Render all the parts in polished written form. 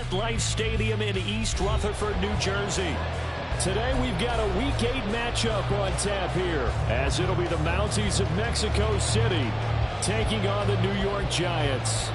MetLife Stadium in East Rutherford, New Jersey. Today we've got a Week 8 matchup on tap here, as it'll be the Mounties of Mexico City taking on the New York Giants.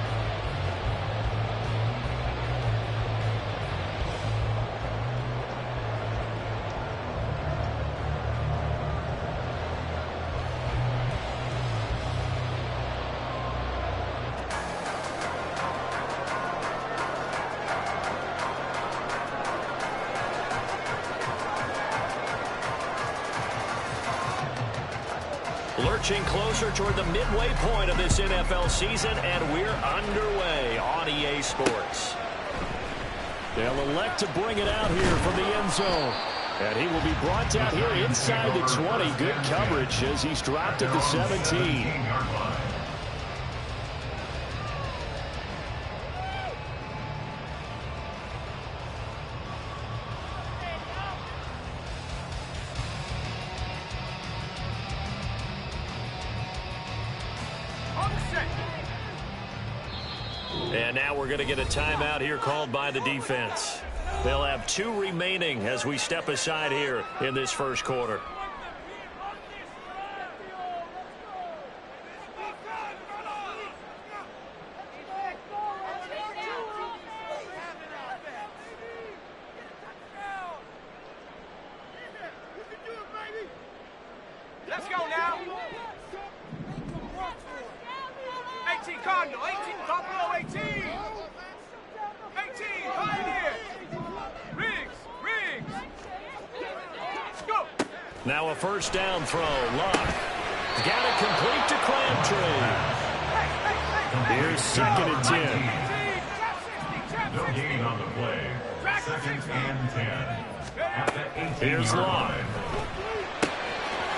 Lurching closer toward the midway point of this NFL season, and we're underway on EA Sports. They'll elect to bring it out here from the end zone. And he will be brought down here inside the 20. Good coverage as he's dropped at the 17. And now we're going to get a timeout here called by the defense. They'll have 2 remaining as we step aside here in this first quarter. Let's go now. 18 Cardinal, 18 Buffalo, 18. 18 Pioneer. Riggs. Let's go. Now a first down throw. Luck. Got it complete to Crabtree. Here's 2nd and 10. No gain on the play. 2nd and 10. Here's Luck.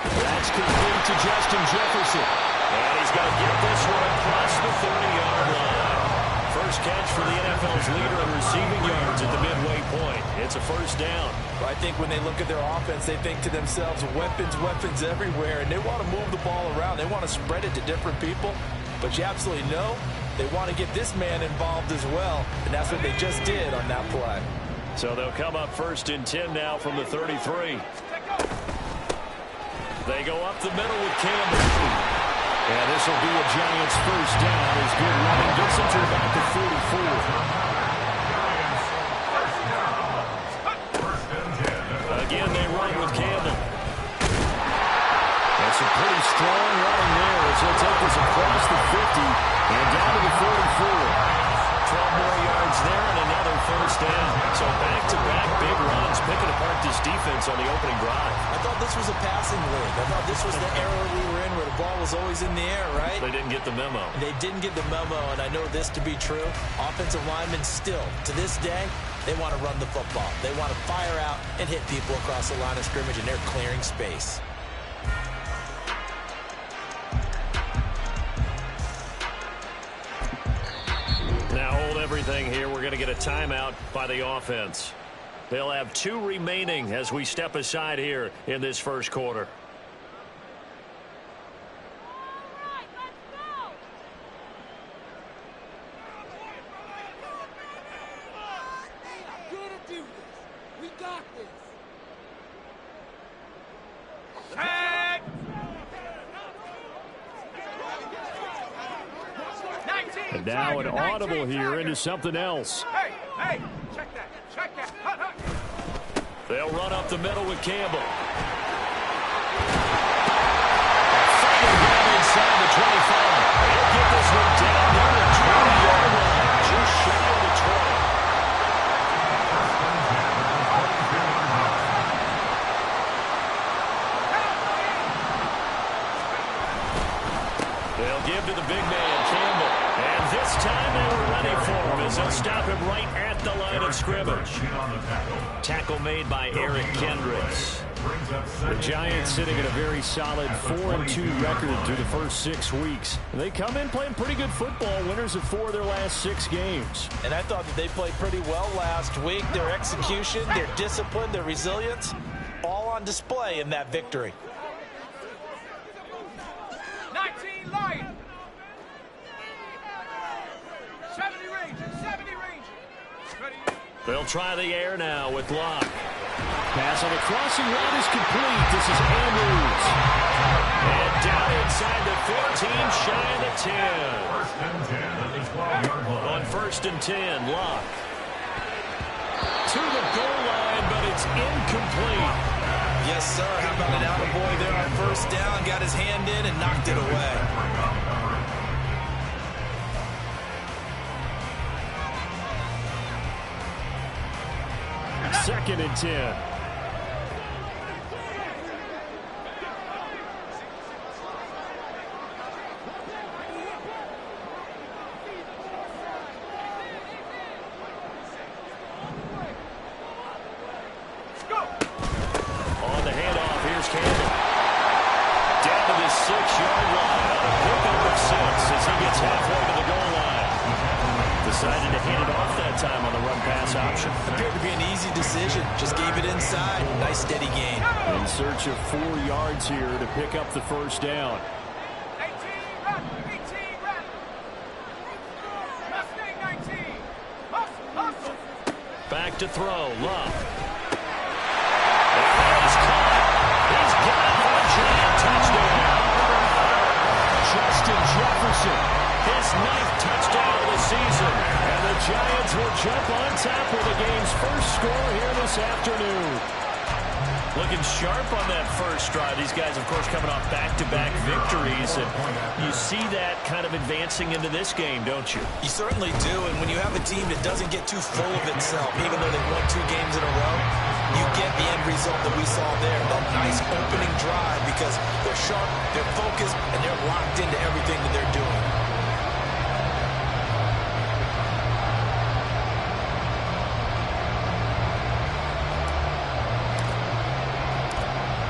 That's complete to Justin Jefferson. And he's going to get this one across the 30-yard line. First catch for the NFL's leader in receiving yards at the midway point. It's a first down. I think when they look at their offense, they think to themselves, weapons everywhere, and they want to move the ball around. They want to spread it to different people. But you absolutely know they want to get this man involved as well, and that's what they just did on that play. So they'll come up 1st and 10 now from the 33. They go up the middle with Campbell. And this will be a Giants first down as good running gets them to about the 44. Again, they run with Campbell. That's a pretty strong running there as they'll take this across the 50 and down to the 44. 12 more yards there and another first down. So back-to-back big runs, picking apart this defense on the opening drive. I thought this was a passing league. I thought this was the era we were in where the ball was always in the air, right? They didn't get the memo. They didn't get the memo, and I know this to be true. Offensive linemen still, to this day, they want to run the football. They want to fire out and hit people across the line of scrimmage, and they're clearing space. Now hold everything here. We're going to get a timeout by the offense. They'll have 2 remaining as we step aside here in this first quarter. And now an audible here into something else. Hey, check that. Hut. They'll run up the middle with Campbell. Inside the 25. They'll get this one down near the 20-yard line, just shy of the 20. They'll give to the big man, Campbell. And this time they were ready for him as they'll stop him right at the line of scrimmage. Tackle made by Eric Kendricks. The Giants sitting at a very solid 4-2 record through the first 6 weeks. They come in playing pretty good football, winners of 4 of their last 6 games. And I thought that they played pretty well last week. Their execution, their discipline, their resilience, all on display in that victory. 19 light. 70 range. Ready. They'll try the air now with Locke. Pass on the crossing route is complete. This is Andrews. And down inside the 15, shy of the 10. First and 10 at the 12-yard line. On first and 10, Locke. To the goal line, but it's incomplete. Yes, sir. How about an attaboy there on first down? Got his hand in and knocked it away. Second and 10. On the handoff, here's Campbell. Down to the 6-yard line. On a pickup of 6 as he gets halfway to the goal line. Decided to hand it off that time on the run-pass option. Appeared to be an easy decision. Just gave it inside. Nice steady gain. In search of 4 yards here to pick up the first down. 18 run, 18 run. Mustang 19. Hustle, hustle. Back to throw, Love. And he's caught. He's got it for a giant touchdown. Justin Jefferson. His 9th touchdown of the season. And the Giants will jump on top with the game's first score here this afternoon. Looking sharp on that first drive. These guys, of course, coming off back-to-back victories. And you see that kind of advancing into this game, don't you? You certainly do, and when you have a team that doesn't get too full of itself, even though they've won 2 games in a row, you get the end result that we saw there, that nice opening drive, because they're sharp, they're focused, and they're locked into everything that they're doing.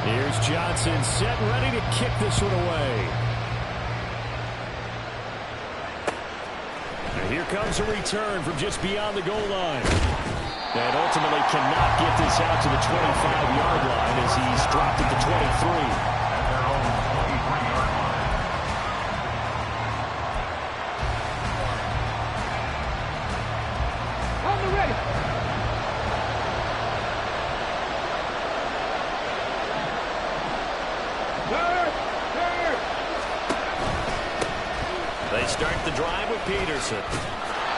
Here's Johnson set and ready to kick this one away. And here comes a return from just beyond the goal line. And ultimately cannot get this out to the 25-yard line as he's dropped at the 23. At their own 23-yard line. On the ready. They start the drive with Peterson.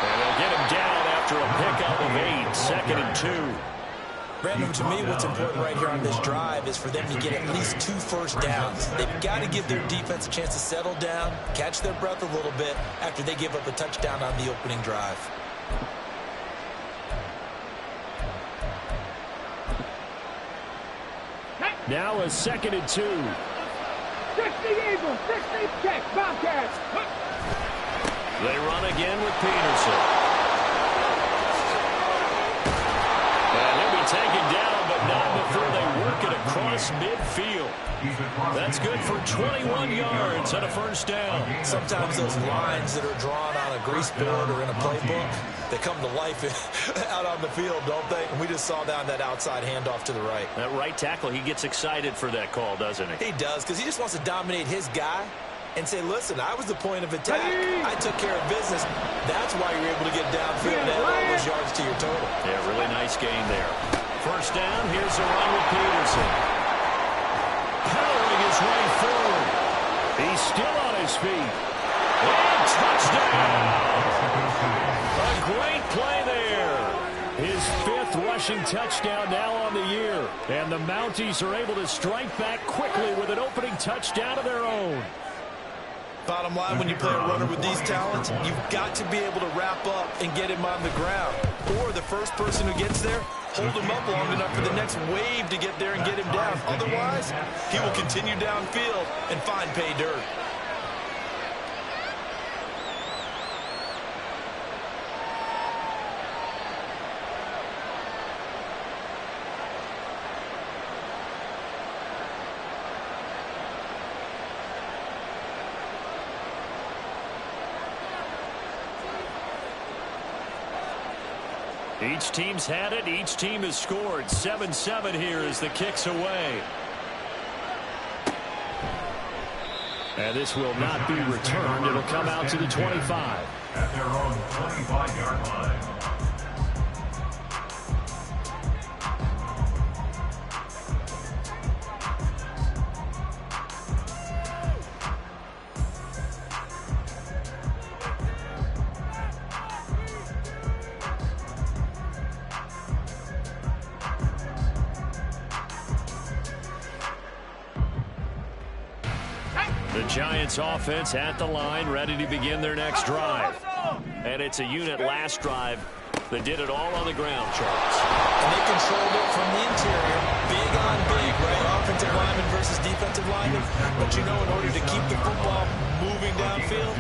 And they'll get him down after a pickup of 8, 2nd and 2. Brandon, to me, what's important right here on this drive is for them to get at least 2 first downs. They've got to give their defense a chance to settle down, catch their breath a little bit after they give up a touchdown on the opening drive. Now a 2nd and 2. 60 Eagles, 60 check, Bobcats. They run again with Peterson. And he'll be taken down, but not before they work it across midfield. That's good for 21 yards and a first down. Sometimes those lines that are drawn on a grease board or in a playbook, they come to life out on the field, don't they? And we just saw down that outside handoff to the right. That right tackle, he gets excited for that call, doesn't he? He does, because he just wants to dominate his guy and say, listen, I was the point of attack. I took care of business. That's why you're able to get downfield and add all those yards to your total. Yeah, really nice gain there. First down, here's a run with Peterson. Powering his way forward. He's still on his feet. And touchdown! A great play there. His 5th rushing touchdown now on the year. And the Mounties are able to strike back quickly with an opening touchdown of their own. Bottom line, when you play a runner with these talents, you've got to be able to wrap up and get him on the ground. Or the first person who gets there, hold him up long enough for the next wave to get there and get him down. Otherwise, he will continue downfield and find pay dirt. Each team's had it. Each team has scored. 7-7 here as the kick's away. And this will not be returned. It'll come out to the 25. At their own 25-yard line. The Giants offense at the line, ready to begin their next drive. And it's a unit last drive that did it all on the ground, Charles. And they controlled it from the interior. Big on big, right? Offensive lineman versus defensive lineman. But you know, in order to keep the football moving downfield,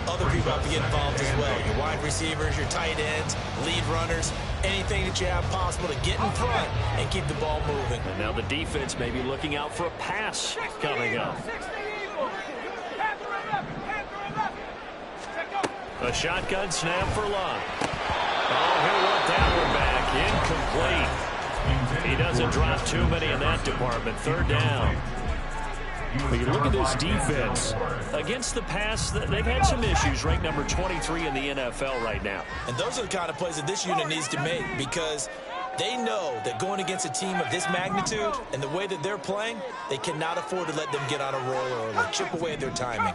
other people have to get involved as well. Your wide receivers, your tight ends, lead runners, anything that you have possible to get in front and keep the ball moving. And now the defense may be looking out for a pass coming up. A shotgun snap for Love. Oh, he'll want that one back. Incomplete. He doesn't drop too many in that department. Third down. But you look at this defense. Against the pass, they've had some issues. Ranked number 23 in the NFL right now. And those are the kind of plays that this unit needs to make, because they know that going against a team of this magnitude and the way that they're playing, they cannot afford to let them get on a roll early. Chip away at their timing.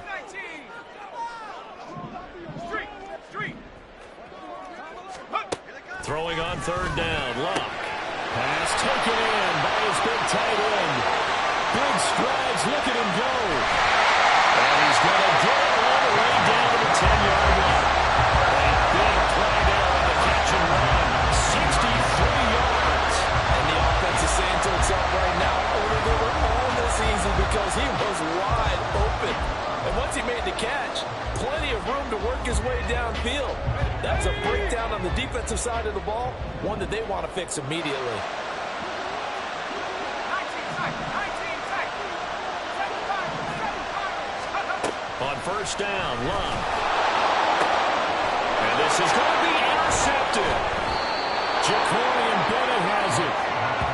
Throwing on third down, Luck. Pass taken in by his big tight end. Big strides, look at him go. And he's going to get it all the way down to the 10-yard line. A big play there on the catch and run. 63 yards. And the offense is saying to itself right now, oh, they were all this easy because he was wide open. And once he made the catch, plenty of room to work his way downfield. That's a breakdown on the defensive side of the ball, one that they want to fix immediately. On first down, Love. And this is going to be intercepted. Jacorian Bennett has it.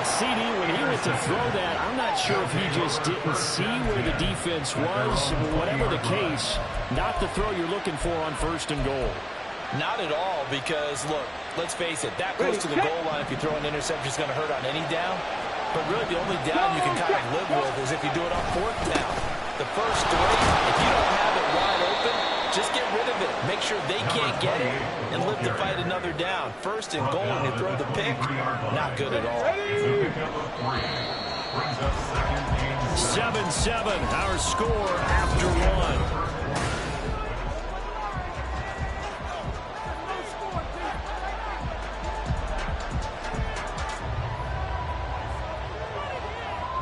CD, when he went to throw that, I'm not sure if he just didn't see where the defense was. Whatever the case, not the throw you're looking for on first and goal. Not at all, because, look, let's face it, that close to the goal line, if you throw an interception, is going to hurt on any down. But really, the only down you can kind of live with is if you do it on fourth down. The first three, if you don't have it wide open, just get rid of it. Make sure they can't get it and live to fight another down. First and goal, and you throw the pick, not good at all. 7-7, our score after one.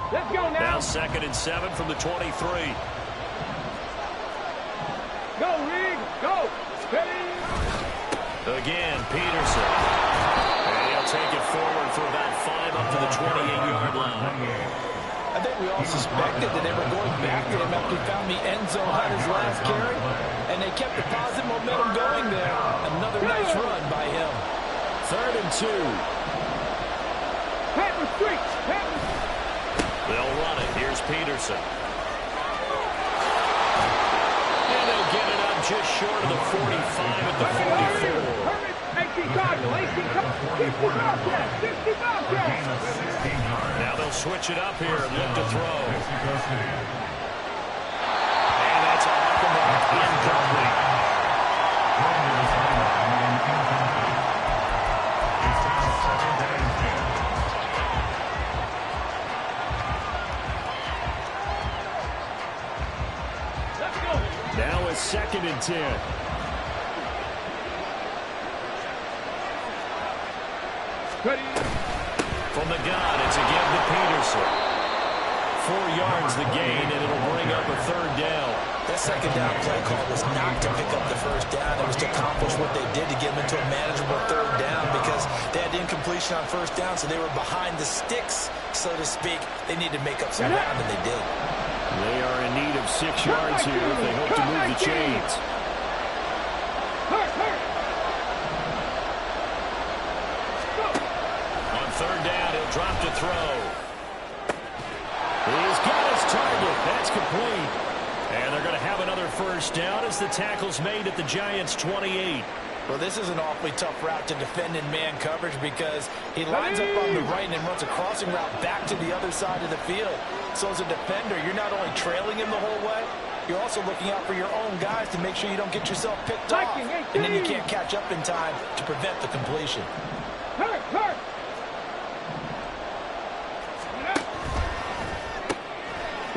Let's go now. Now 2nd and 7 from the 23. Go, Reed. Go. Steady. Again, Peterson. And he'll take it forward for about 5 up to the 28-yard line. I think we all suspected that they were going back to him after he found the end zone on his last carry, and they kept the positive momentum going there. Another nice run by him. 3rd and 2. Panther streak. Panther. They'll run it. Here's Peterson. And they'll get it up just short of the 45 at the 44. 18 Cardinal. 18 Cardinal. 60 Bobcats. 60 Bobcats. Now they'll switch it up here and look to throw. And that's off the mark. Incomplete. Now it's 2nd and 10. Ready. From the gun, it's a give to Peterson. 4 yards the gain, and it'll bring up a 3rd down. That 2nd down play call was not to pick up the 1st down. It was to accomplish what they did to get them into a manageable 3rd down, because they had incompletion on 1st down, so they were behind the sticks, so to speak. They needed to make up some ground, and they did. They are in need of 6 yards here if they hope to move the chains. On 3rd down, he'll drop to throw. He's got his target. That's complete. And they're going to have another 1st down as the tackle's made at the Giants' 28. Well, this is an awfully tough route to defend in man coverage, because he lines up on the right and then runs a crossing route back to the other side of the field. So as a defender, you're not only trailing him the whole way, you're also looking out for your own guys to make sure you don't get yourself picked off. And then you can't catch up in time to prevent the completion.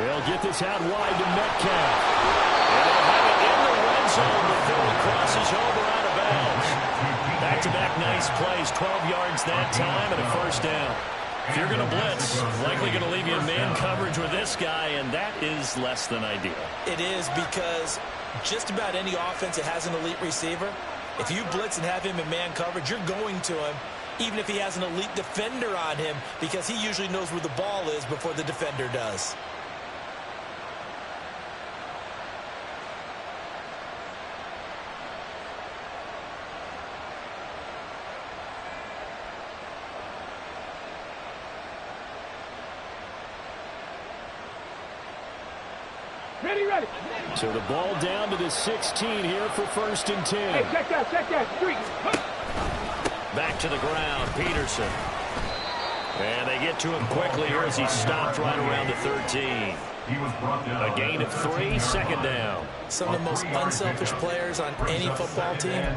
They'll get this out wide to Metcalf. And they'll have it in the red zone before it crosses over out of bounds. Back-to-back nice plays, 12 yards that time and a first down. If you're going to blitz, likely going to leave you in man coverage with this guy, and that is less than ideal. It is, because just about any offense that has an elite receiver, if you blitz and have him in man coverage, you're going to him, even if he has an elite defender on him, because he usually knows where the ball is before the defender does. Ready. So the ball down to the 16 here for 1st and 10. Hey, check that. Street. Back to the ground, Peterson. And they get to him quickly here as he stopped right around the 13. A gain of 3, second down. Some of the most unselfish players on any football team,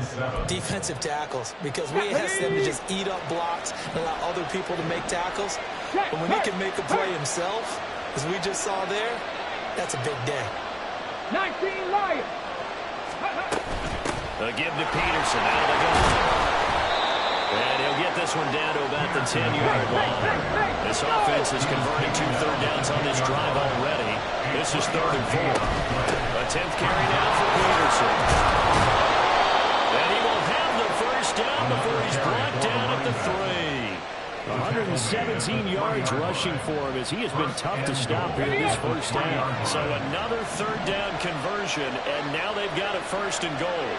defensive tackles, because we ask them to just eat up blocks and allow other people to make tackles. But when he can make a play himself, as we just saw there, that's a big day. 19 Lions. A give to Peterson. Out of the gun. And he'll get this one down to about the 10-yard line. This offense has converted 2 third downs on this drive already. This is 3rd and 4. A 10th carry now for Peterson. And he will have the first down before he's brought down at the 3. 117 yards rushing for him as he has been tough to stop here this first down. So another 3rd down conversion, and now they've got a 1st and goal.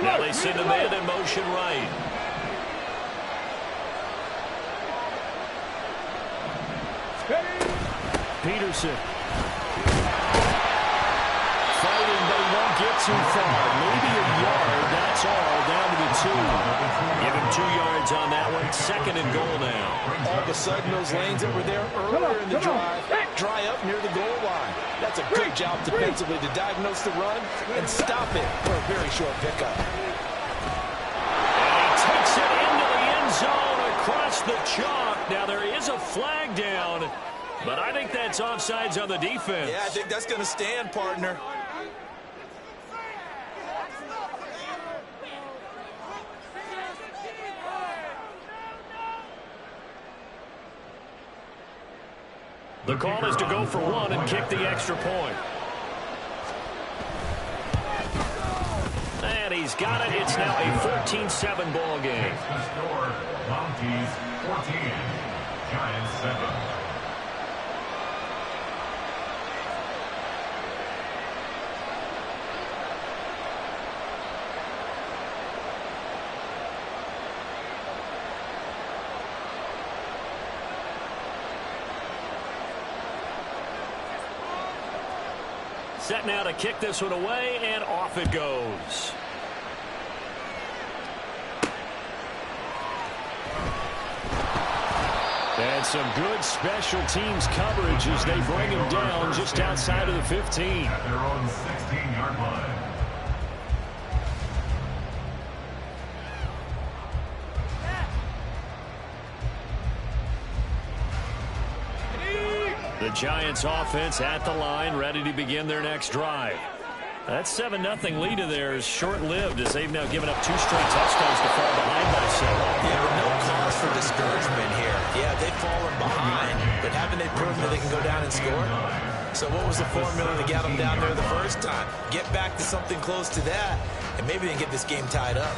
Now they send a man in motion right. Peterson. Fighting, but he won't get too far. Maybe a yard, that's all, down to the 2. Give him 2 yards on that one. 2nd and goal now. All of a sudden, those lanes that were there earlier in the drive dry up near the goal line. That's a good job defensively to diagnose the run and stop it for a very short pickup. And he takes it into the end zone across the chalk. Now there is a flag down, but I think that's offsides on the defense. Yeah, I think that's going to stand, partner. The call is to go for 1 and kick the extra point. And he's got it. It's now a 14-7 ball game. The score, Monkeys 14, Giants 7. Set now to kick this one away, and off it goes. And some good special teams coverage as they bring him down just outside of the 15. At their own 16-yard line. The Giants offense at the line, ready to begin their next drive. That 7-0 lead of theirs short-lived as they've now given up 2 straight touchdowns to fall behind by 7. Yeah, but no cause for discouragement here. Yeah, they've fallen behind, but haven't they proven that they can go down and score? So what was the formula to get them down there the first time? Get back to something close to that, and maybe they can get this game tied up.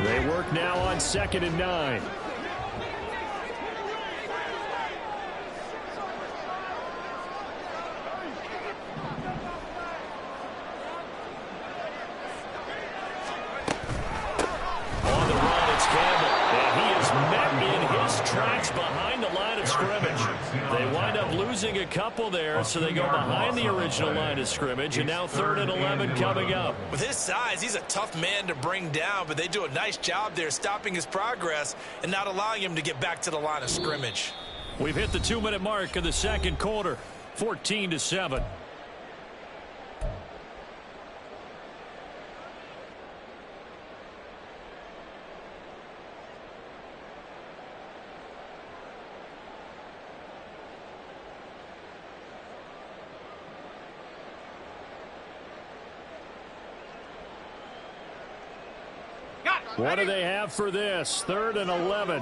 They work now on 2nd and 9. A couple there, so they go behind the original line of scrimmage, and now 3rd and 11 coming up. With his size, he's a tough man to bring down, but they do a nice job there stopping his progress and not allowing him to get back to the line of scrimmage. We've hit the 2-minute mark of the second quarter, 14-7. What do they have for this? 3rd and 11.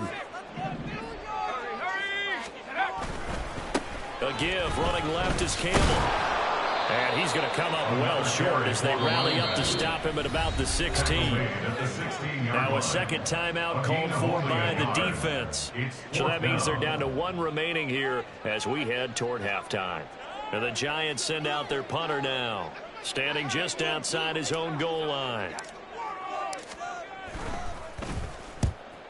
A give, running left is Campbell. And he's going to come up well short as they rally up to stop him at about the 16. Now a second timeout called for by the defense. So that means they're down to 1 remaining here as we head toward halftime. And the Giants send out their punter now, standing just outside his own goal line.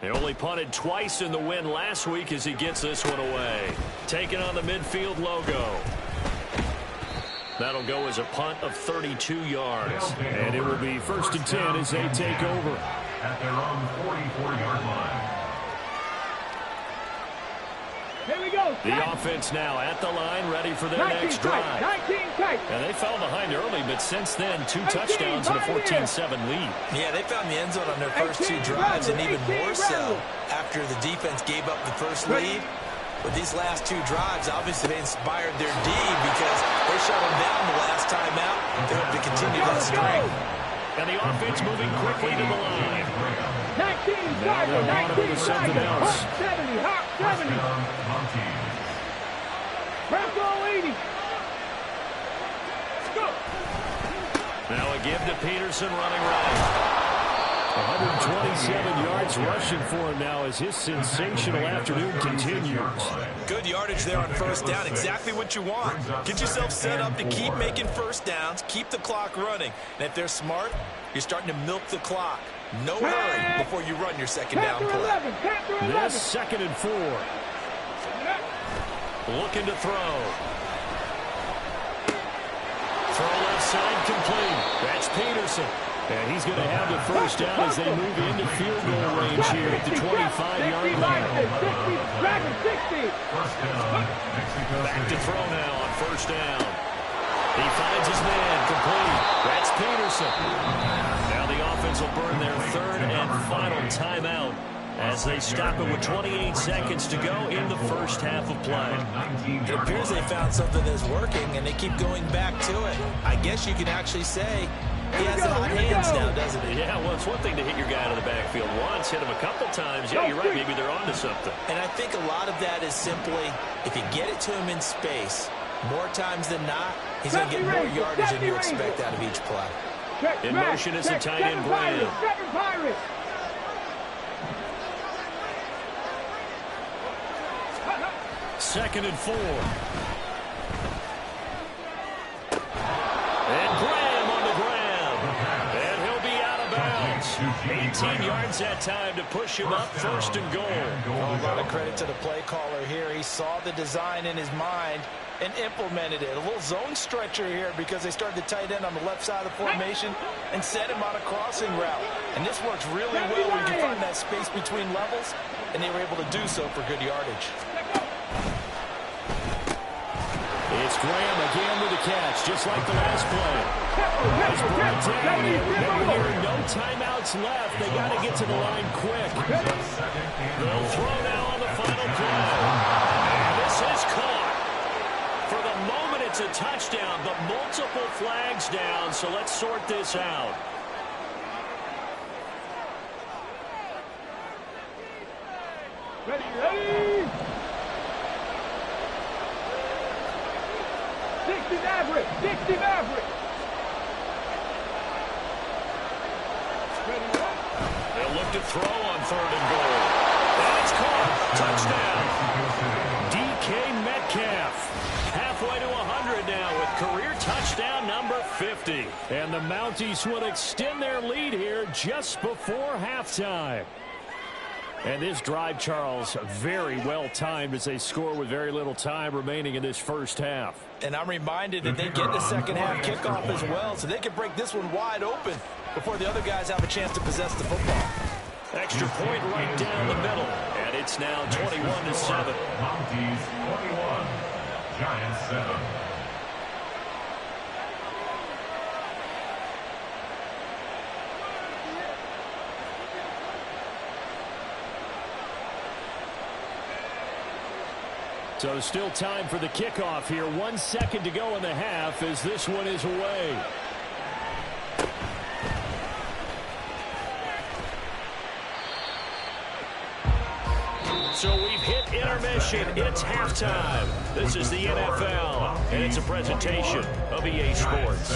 He only punted twice in the win last week as he gets this one away. Taking on the midfield logo. That'll go as a punt of 32 yards. And it will be 1st and 10 as they take over. At their own 44-yard line. Here we go. The offense now at the line, ready for their next drive. 19 tight. And they fell behind early, but since then, 2 touchdowns and a 14-7 lead. Yeah, they found the end zone on their first 2 drives, and even more so after the defense gave up the first lead. But these last 2 drives, obviously, they inspired their D because they shut them down the last time out. They hope to continue that string. And the offense moving quickly to the line. 19 Now they're on to something else. 70, hot 70. Press all 80. Go. Now a give to Peterson running right. 127 yards rushing for him now as his sensational afternoon continues. Good yardage there on first down. Exactly what you want. Get yourself set up to keep making first downs, keep the clock running. And if they're smart, you're starting to milk the clock. No hurry before you run your second down play. This 2nd and 4. Looking to throw. Throw left side complete. That's Peterson. And he's going to have the first down as they move into field goal range here at the 25-yard line. Back to throw now on first down. He finds his man complete. That's Peterson. Now the offense will burn their 3rd and final timeout as they stop it with 28 seconds to go in the first half of play. It appears they found something that's working, and they keep going back to it. I guess you can actually say he has the hot hands now, doesn't he? Yeah, well, it's one thing to hit your guy out of the backfield once, hit him a couple times. Yeah, you're right. Maybe they're onto something. And I think a lot of that is simply, if you get it to him in space, more times than not, he's going to get more yardage than you expect out of each play. In motion is the tight end, Brand. 2nd and 4. And Graham on the ground. And he'll be out of bounds. 18 yards that time to push him up 1st and goal. A lot of credit to the play caller here. He saw the design in his mind and implemented it. A little zone stretcher here because they started the tight end on the left side of the formation and set him on a crossing route. And this works really well when you can find that space between levels, and they were able to do so for good yardage. It's Graham again with a catch, just like the last play. It's brought down, and remember here, no timeouts left. They got to get to the line quick. They'll throw now on the final play. And this is caught. For the moment, it's a touchdown, but multiple flags down, so let's sort this out. Ready. 60 Maverick. 60 Maverick. They'll look to throw on 3rd and goal. And it's caught. Touchdown. DK Metcalf. Halfway to 100 now with career touchdown number 50. And the Mounties will extend their lead here just before halftime. And this drive, Charles, very well timed as they score with very little time remaining in this first half. And I'm reminded that they get the second half kickoff as well, so they can break this one wide open before the other guys have a chance to possess the football. Extra point right down the middle, and it's now 21-7. Mounties 21, Giants 7. So still time for the kickoff here. 1 second to go in the half as this one is away. So we've hit intermission. It's halftime. This is the NFL, and it's a presentation of EA Sports.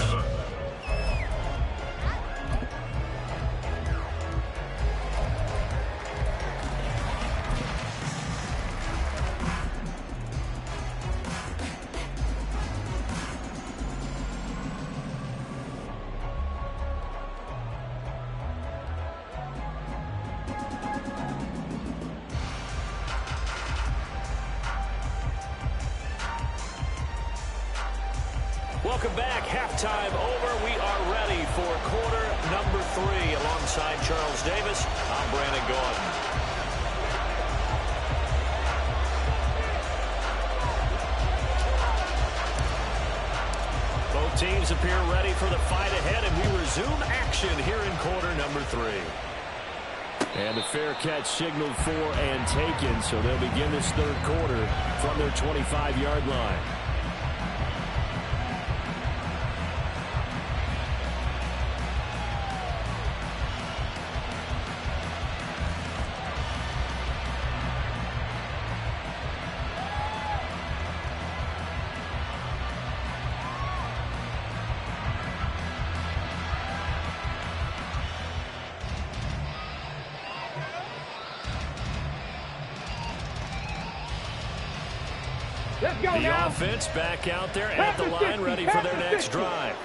Welcome back. Halftime over. We are ready for quarter number 3. Alongside Charles Davis, I'm Brandon Gordon. Both teams appear ready for the fight ahead, and we resume action here in quarter number 3. And a fair catch signaled for and taken, so they'll begin this third quarter from their 25-yard line. The offense back out there at the line, ready for their next drive.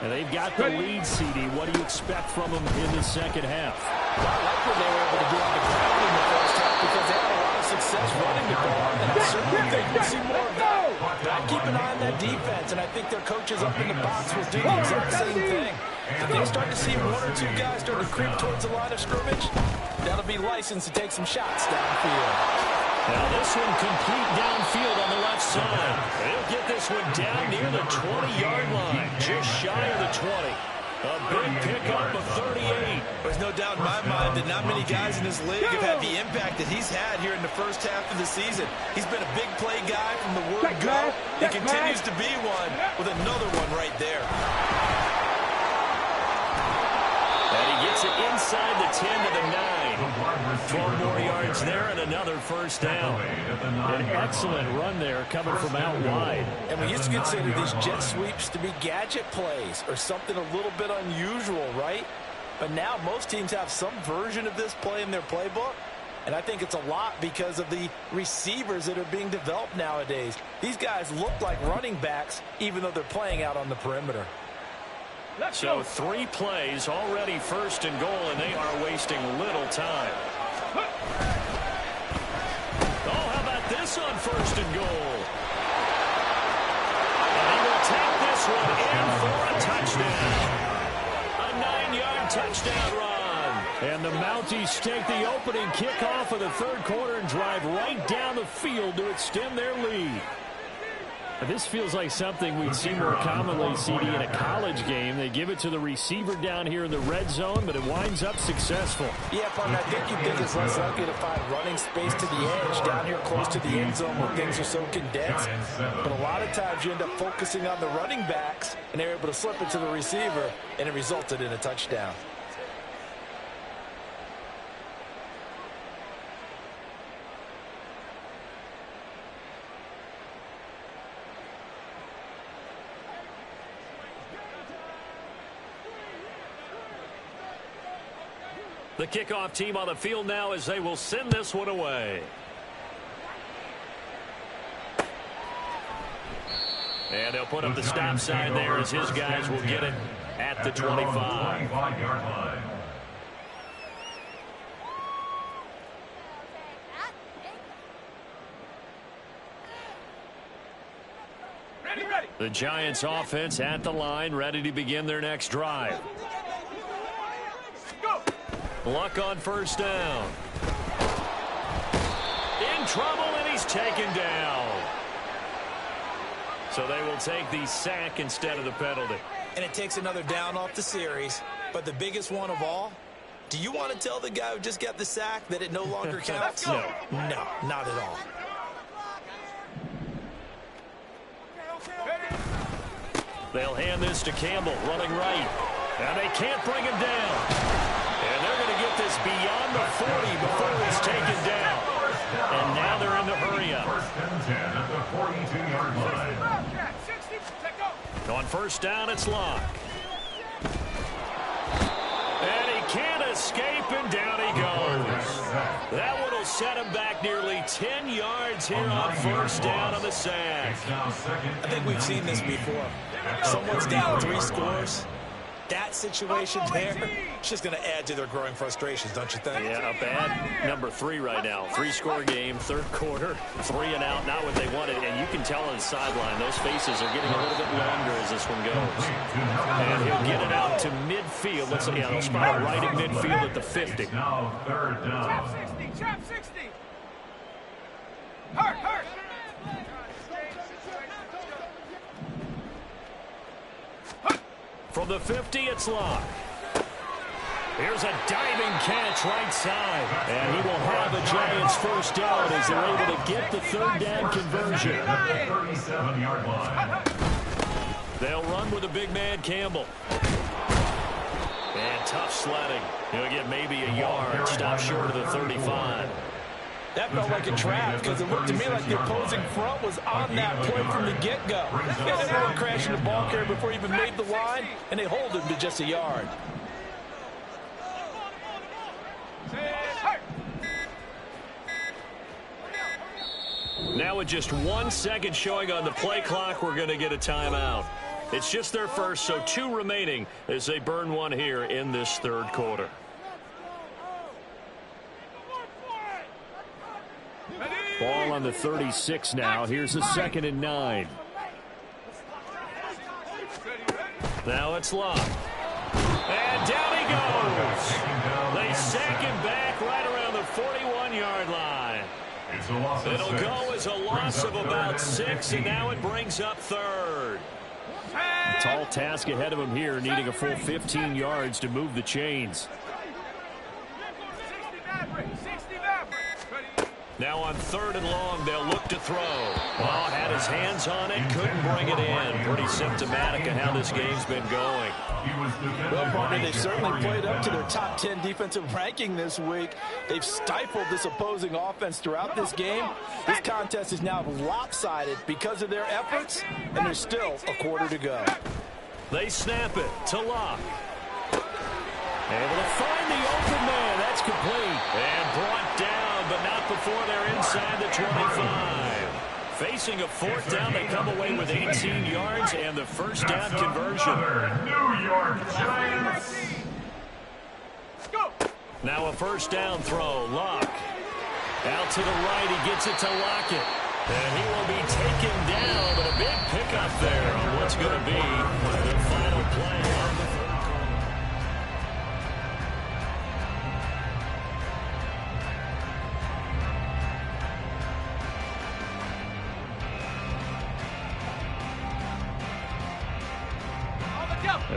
And they've got the lead, CD. What do you expect from them in the second half? Well, I like what they were able to do on the ground in the first half because they had a lot of success running the ball. And I certainly think we'll see more of that. But I'd keep an eye on that defense, and I think their coaches up in the box will do the exact same thing. If they start to see one or two guys start to creep towards the line of scrimmage, that'll be licensed to take some shots downfield. Now this one complete downfield on the left side. They'll get this one down near the 20-yard line, just shy of the 20. A big pickup of 38. There's no doubt in my mind that not many guys in this league have had the impact that he's had here in the first half of the season. He's been a big play guy from the word go. He continues to be one with another one right there. And he gets it inside the 10 to the 9. 12 more yards there and another first down. An excellent run there coming from out wide. And we used to consider these jet sweeps to be gadget plays or something a little bit unusual, right? But now most teams have some version of this play in their playbook. And I think it's a lot because of the receivers that are being developed nowadays. These guys look like running backs even though they're playing out on the perimeter. So 3 plays, already first and goal, and they are wasting little time. Oh, how about this on first and goal? And he will take this one in for a touchdown. A 9-yard touchdown run. And the Mounties take the opening kickoff of the third quarter and drive right down the field to extend their lead. This feels like something we'd see more commonly, CD, in a college game. They give it to the receiver down here in the red zone, but it winds up successful. Yeah, partner, I think you'd think it's less likely to find running space to the edge down here close to the end zone where things are so condensed. But a lot of times you end up focusing on the running backs, and they're able to slip it to the receiver, and it resulted in a touchdown. The kickoff team on the field now as they will send this one away. And they'll put up the stop sign there as his guys will get it at the 25. The Giants offense at the line, ready to begin their next drive. Luck on first down. In trouble, and he's taken down. So they will take the sack instead of the penalty. And it takes another down off the series. But the biggest one of all, do you want to tell the guy who just got the sack that it no longer counts? No, not at all. They'll hand this to Campbell, running right. And they can't bring him down. And they're going to get this beyond the 40 before he's taken down. And now they're in the hurry up. First and 10 at the 42-yard line. On first down, it's Locke. And he can't escape, and down he goes. That one will set him back nearly 10 yards here on first down on the sack. I think we've seen this before. Someone's down 3 scores. That situation there, it's just going to add to their growing frustrations, don't you think? Yeah, a bad number 3 right now. 3-score game, third quarter, 3 and out, not what they wanted. And you can tell on the sideline, those faces are getting a little bit longer as this one goes. And he'll get it out to midfield. Let's see, yeah, they'll spot it right in midfield at the 50. Now third down. Trap 60. Hurt. From the 50, it's Locke. Here's a diving catch right side. And he will have a Giants first down as they're able to get the third down conversion. 37-yard line. They'll run with a big man, Campbell. And tough sledding. He'll get maybe a yard. Stop short of the 35. That felt like a trap because it looked to me like the opposing front was on that play from the get-go. They had everyone crashing the ball carrier before he even made the line, and they hold him to just a yard. Now with just 1 second showing on the play clock, we're going to get a timeout. It's just their first, so 2 remaining as they burn one here in this third quarter. Ball on the 36 now. Here's a 2nd and 9. Now it's Locke. And down he goes. They sack him back right around the 41-yard line. It'll go as a loss of about 6, and now it brings up third. A tall task ahead of him here, needing a full 15 yards to move the chains. Now on 3rd and long, they'll look to throw. Well, had his hands on it, couldn't bring it in. Pretty symptomatic of how this game's been going. Well, partner, they've certainly played up to their top 10 defensive ranking this week. They've stifled this opposing offense throughout this game. This contest is now lopsided because of their efforts, and there's still a quarter to go. They snap it to Locke. Able to find the open man. That's complete. And brought down, but not before they're inside the 25. Facing a 4th down, they come away with 18 yards and the first down conversion. New York Giants. Now a first down throw. Locke. Out to the right. He gets it to Lockett. And he will be taken down, but a big pickup there on what's going to be the final play on the third.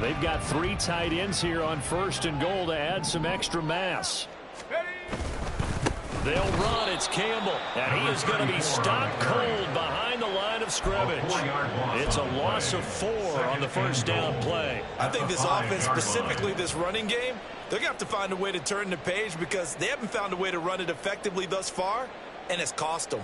They've got 3 tight ends here on 1st and goal to add some extra mass. They'll run. It's Campbell. And he is going to be stopped cold behind the line of scrimmage. It's a loss of 4 on the first down play. I think this offense, specifically this running game, they're going to have to find a way to turn the page because they haven't found a way to run it effectively thus far, and it's cost them.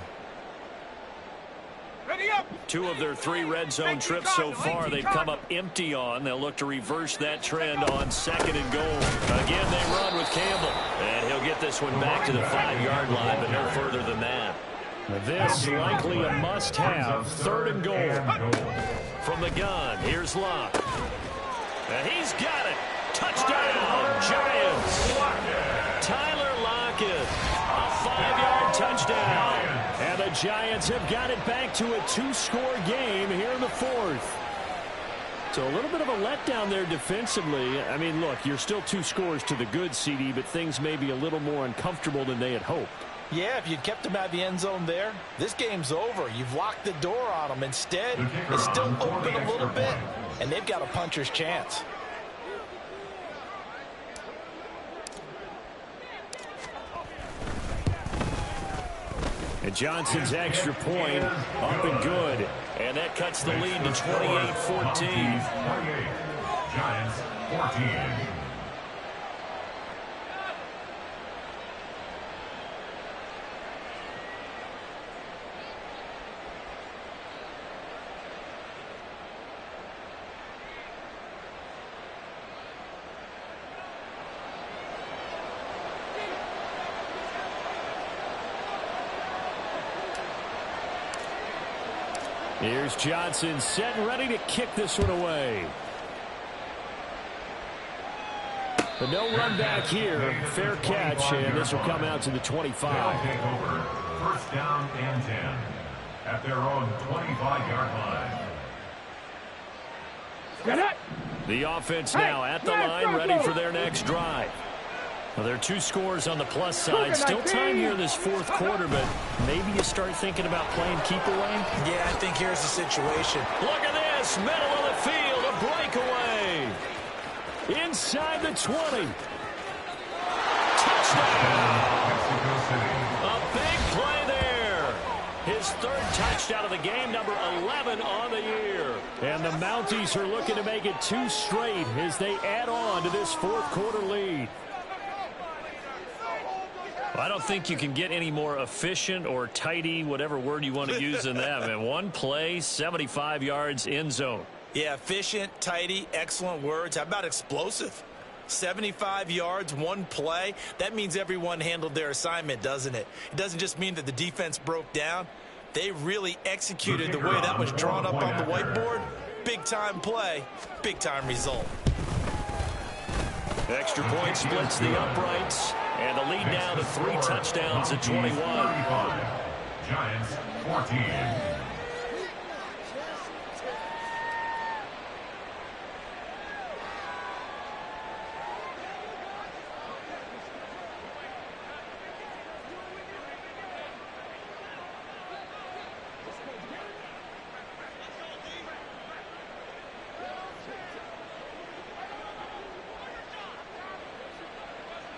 2 of their 3 red zone trips so far they've come up empty on. They'll look to reverse that trend on 2nd and goal. Again, they run with Campbell. And he'll get this one back to the 5-yard line, but no further than that. This likely a must-have. 3rd and goal. From the gun, here's Locke. And he's got it. Touchdown, Giants. Tyler Lockett. A 5-yard touchdown. And the Giants have got it back to a 2-score game here in the 4th. So a little bit of a letdown there defensively. I mean, look, you're still 2 scores to the good, CD, but things may be a little more uncomfortable than they had hoped. Yeah, if you'd kept them out of the end zone there, this game's over. You've locked the door on them. Instead, it's still open a little bit, and they've got a puncher's chance. And Johnson's extra point up and good. And that cuts the lead to 28-14. Giants 14. Here's Johnson set and ready to kick this one away. But no run back here. Fair catch, and this will come out to the 25. Take over. First down and 10 at their own 25-yard line. The offense now at the line, ready for their next drive. Well, there are 2 scores on the plus side. Still time here this fourth quarter, but maybe you start thinking about playing keep away? Yeah, I think here's the situation. Look at this, middle of the field, a breakaway. Inside the 20. Touchdown. A big play there. His 3rd touchdown of the game, number 11 on the year. And the Mounties are looking to make it 2 straight as they add on to this fourth quarter lead. I don't think you can get any more efficient or tidy, whatever word you want to use in that. Man, 1 play, 75 yards, end zone. Yeah, efficient, tidy, excellent words. How about explosive? 75 yards, 1 play. That means everyone handled their assignment, doesn't it? It doesn't just mean that the defense broke down. They really executed the way that was drawn up on the whiteboard. Big-time play, big-time result. Extra point splits the uprights, and the lead now to 3 touchdowns at 21. Giants 14.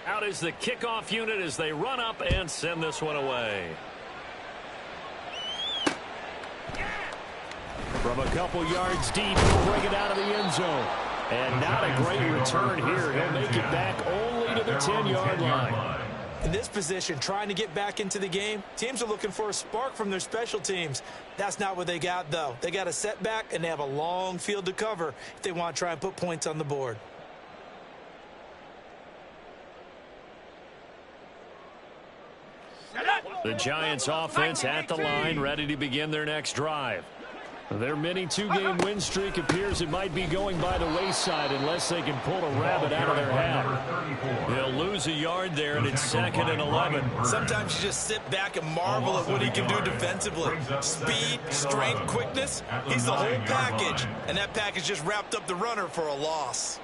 Out is the kickoff unit as they run up and send this one away. From a couple yards deep, he'll bring it out of the end zone. And not a great return here. He'll make it back only to the 10-yard line. In this position, trying to get back into the game, teams are looking for a spark from their special teams. That's not what they got, though. They got a setback, and they have a long field to cover if they want to try and put points on the board. The Giants offense at the line, ready to begin their next drive. Their mini 2-game win streak appears it might be going by the wayside unless they can pull a rabbit out of their hat. They'll lose a yard there, and it's 2nd and 11. Sometimes you just sit back and marvel at what he can do defensively. Speed, strength, quickness, he's the whole package. And that package just wrapped up the runner for a loss.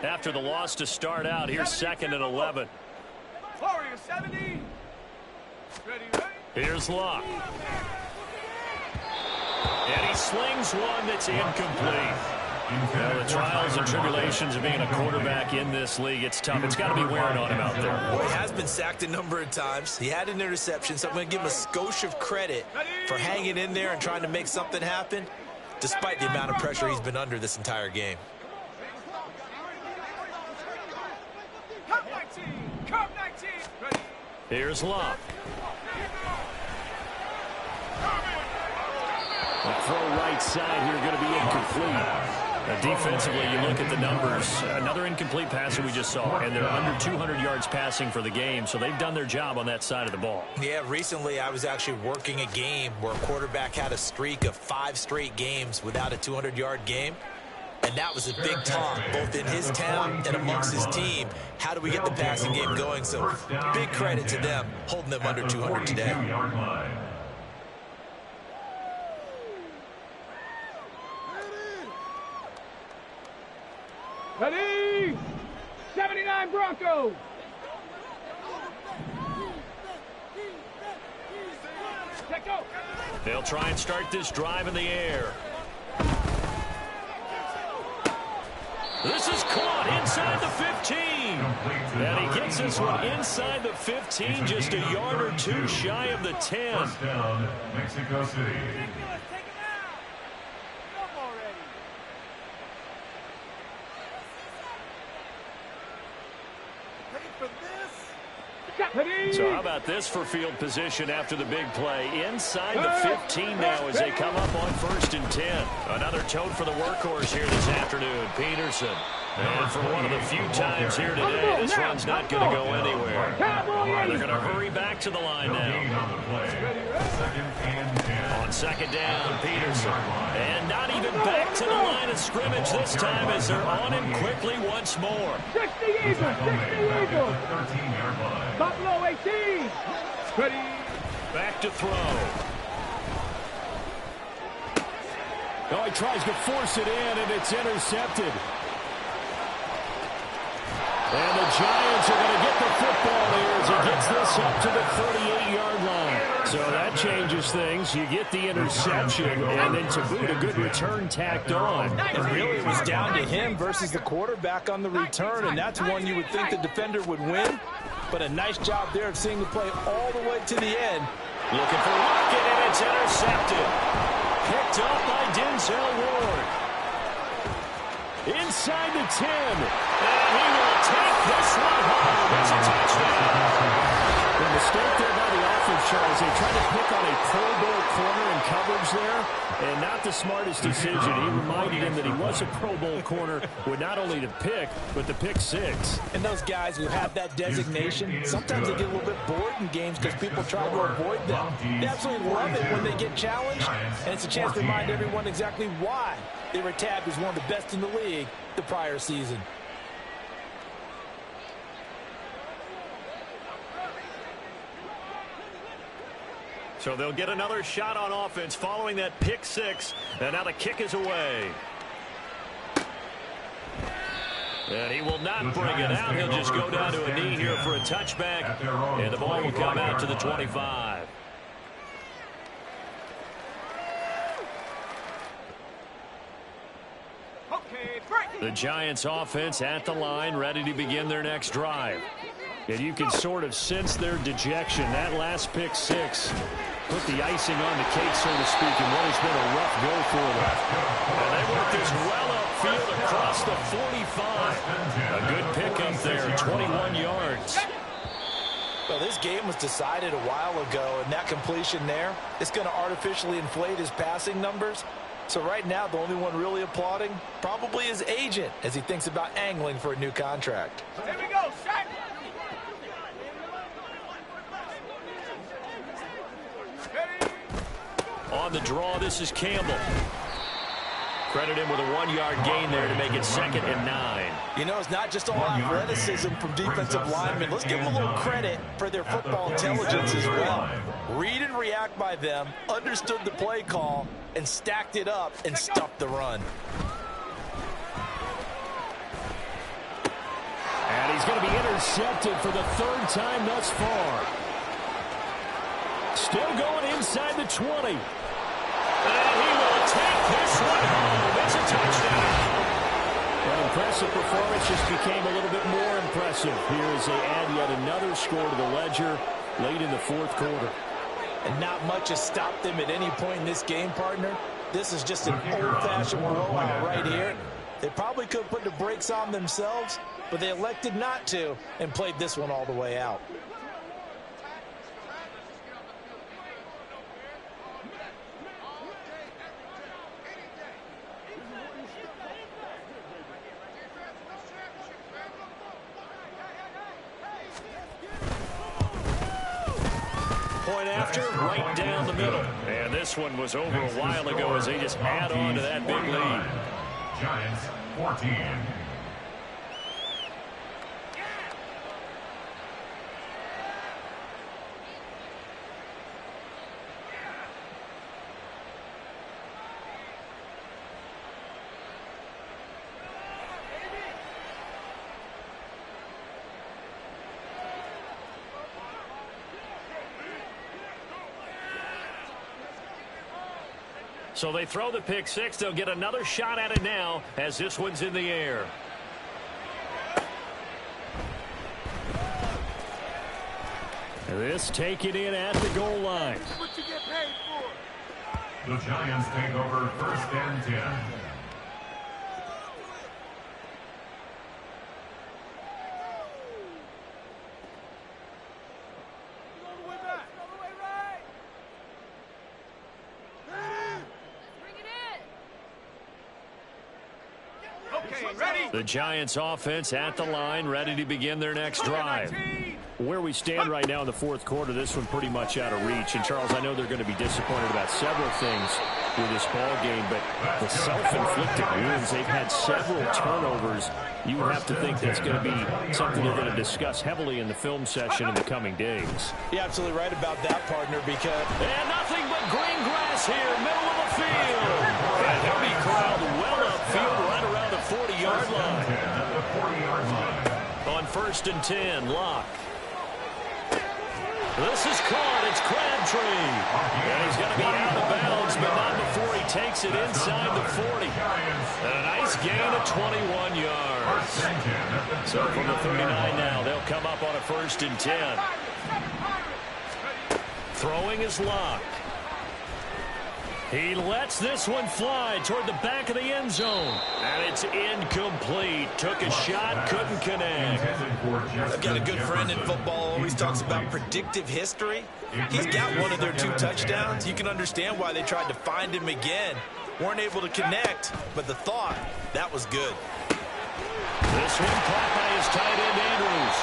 After the loss to start out, here's 2nd and 11. Warrior 70. Ready. Here's Locke. And he slings one that's incomplete. Well, the trials and tribulations of being a quarterback in this league, it's tough. It's got to be wearing on him out there. Well, he has been sacked a number of times. He had an interception, so I'm going to give him a skosh of credit for hanging in there and trying to make something happen, despite the amount of pressure he's been under this entire game. Here's Locke. The throw right side here going to be incomplete. Defensively, you look at the numbers. Another incomplete passer we just saw, and they're under 200 yards passing for the game, so they've done their job on that side of the ball. Yeah, recently I was actually working a game where a quarterback had a streak of 5 straight games without a 200-yard game. And that was a big talk, both in his town and amongst his team. How do we get the passing game going? So big credit to them, holding them under 200 today. Ready. 79 Broncos. Let go. They'll try and start this drive in the air. This is caught inside the 15. And he gets this one inside the 15, just a yard or 2 shy of the 10. First down, Mexico City. So how about this for field position after the big play? Inside the 15 now as they come up on 1st and 10. Another tote for the workhorse here this afternoon, Peterson. And for one of the few times here today, this run's not going to go anywhere. They're going to hurry back to the line now. On 2nd down, Peterson. And not even back to the line of scrimmage this time as they're on him quickly once more. 60 Eagles, 60 Eagles. Top low, 18. Ready. Back to throw. Oh, he tries to force it in, and it's intercepted. And the Giants are going to get the football here as he gets this up to the 38-yard line. So that changes things. You get the interception, and then to boot, a good return tacked on. And really, it was down to him versus the quarterback on the return, and that's one you would think the defender would win. But a nice job there of seeing the play all the way to the end. Looking for Lockett, and it's intercepted. Picked up by Denzel Ward. Inside the 10. And he will take this one home. It's a touchdown. The mistake there by the offense, Charles. They tried to pick on a Pro Bowl corner in coverage there, and not the smartest decision. He reminded him that he was a Pro Bowl corner with not only the pick, but the pick six. And those guys who have that designation, sometimes they get a little bit bored in games because people try to avoid them. They absolutely love it when they get challenged, and it's a chance to remind everyone exactly why they were tabbed as one of the best in the league the prior season. So they'll get another shot on offense following that pick six. And now the kick is away. And he will not bring it out. He'll just go down to a knee here for a touchback. And the ball will come out to the 25. The Giants offense at the line, ready to begin their next drive. And you can sort of sense their dejection. That last pick six put the icing on the cake, so to speak, in what has been a rough go for them. And they work this well upfield across the 45. A good pickup there, 21 yards. Well, this game was decided a while ago, and that completion there is going to artificially inflate his passing numbers. So right now, the only one really applauding probably his agent as he thinks about angling for a new contract. Here we go, shot. On the draw, this is Campbell. Credit him with a 1-yard gain there to make it 2nd and 9. You know, it's not just all athleticism from defensive linemen. Let's give them a little credit for their football intelligence as well. Read and react by them, understood the play call, and stacked it up and stuffed the run. And he's going to be intercepted for the 3rd time thus far. Still going inside the 20. And he will take this one home. It's a touchdown. An impressive performance just became a little bit more impressive here as they add yet another score to the ledger late in the 4th quarter. And not much has stopped them at any point in this game, partner. This is just an old-fashioned blowout right here. They probably could have put the brakes on themselves, but they elected not to and played this one all the way out. Point after, right down the middle. And this one was over a while ago as they just add on to that big lead. Giants 14. So they throw the pick six. They'll get another shot at it now as this one's in the air. This taken in at the goal line. What you get paid for? The Giants take over 1st and 10. The Giants offense at the line, ready to begin their next drive. Where we stand right now in the fourth quarter, this one pretty much out of reach. And, Charles, I know they're going to be disappointed about several things with this ball game, but the self-inflicted wounds, they've had several turnovers. You would have to think that's going to be something they're going to discuss heavily in the film session in the coming days. You're absolutely right about that, partner, because... And nothing but green grass here, middle of the field. And he'll be corralled well upfield right around the 40-yard line. On 1st and 10, Locke. This is caught. It's Crabtree. And he's going to be out of bounds, but not before he takes it inside the 40. And a nice gain of 21 yards. So from the 39 now, they'll come up on a 1st and 10. Throwing is Locke. He lets this one fly toward the back of the end zone. And it's incomplete. Took a shot, couldn't connect. I've got a good friend in football, always talks about predictive history. He's got one of their 2 touchdowns. You can understand why they tried to find him again. Weren't able to connect, but the thought, that was good. This one caught by his tight end, Andrews.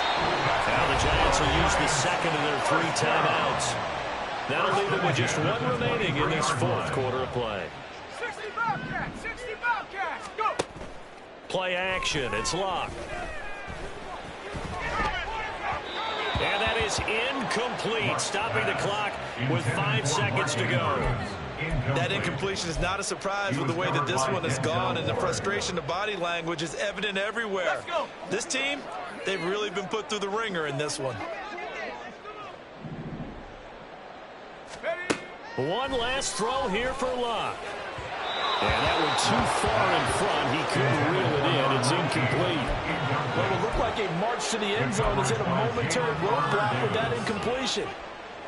Now the Giants will use the second of their 3 timeouts. That'll leave them with just 1 remaining in this 4th quarter of play. 60 Bobcats, 60 Bobcats, go! Play action, it's Locke. And that is incomplete, stopping the clock with 5 seconds to go. That incompletion is not a surprise with the way that this one has gone, and the frustration of body language is evident everywhere. This team, they've really been put through the ringer in this one. One last throw here for Locke. And that one too far in front. He couldn't reel it in. It's incomplete. Well, it looked like a march to the end zone has hit a momentary roadblock with that incompletion.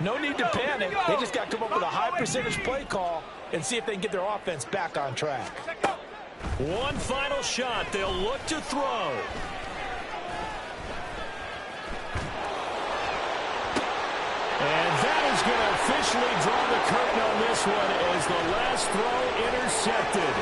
No need to panic. They just got to come up with a high percentage play call and see if they can get their offense back on track. One final shot. They'll look to throw. And that is going to officially draw the curtain on this one as the last throw intercepted.